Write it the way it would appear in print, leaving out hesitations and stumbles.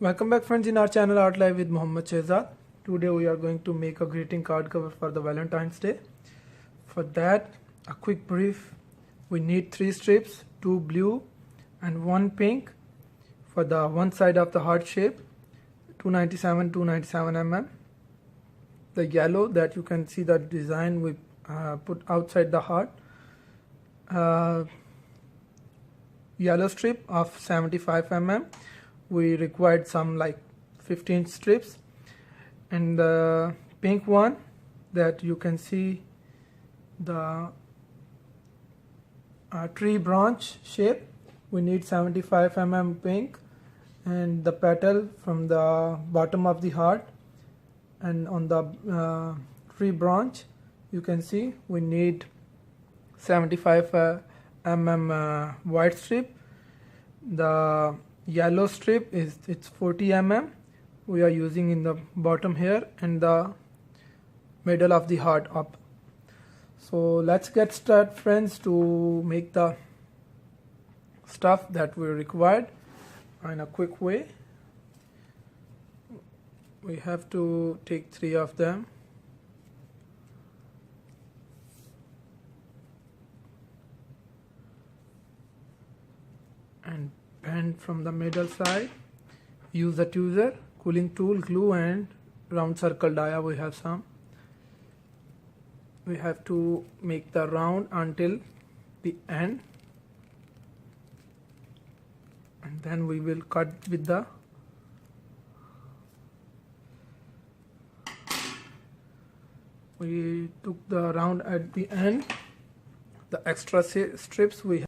Welcome back friends in our channel Art Live with Mohammad Shehzad. Today we are going to make a greeting card cover for the Valentine's Day. For that, a quick brief. We need 3 strips, 2 blue and 1 pink for the one side of the heart shape, 297 mm. The yellow that you can see the design we put outside the heart. Yellow strip of 75 mm. We required some like 15 strips, and the pink one that you can see the tree branch shape, we need 75 mm pink, and the petal from the bottom of the heart and on the tree branch you can see we need 75 mm white strip. The yellow strip it's 40 mm we are using in the bottom here and the middle of the heart up. So let's get started friends to make the stuff that we required in a quick way. We have to take 3 of them. And bend from the middle side. Use the tweezer, quilling tool, glue and round circle dia. We have some. We have to make the round until the end, and then we will cut with the we took the round at the end. The extra strips we have.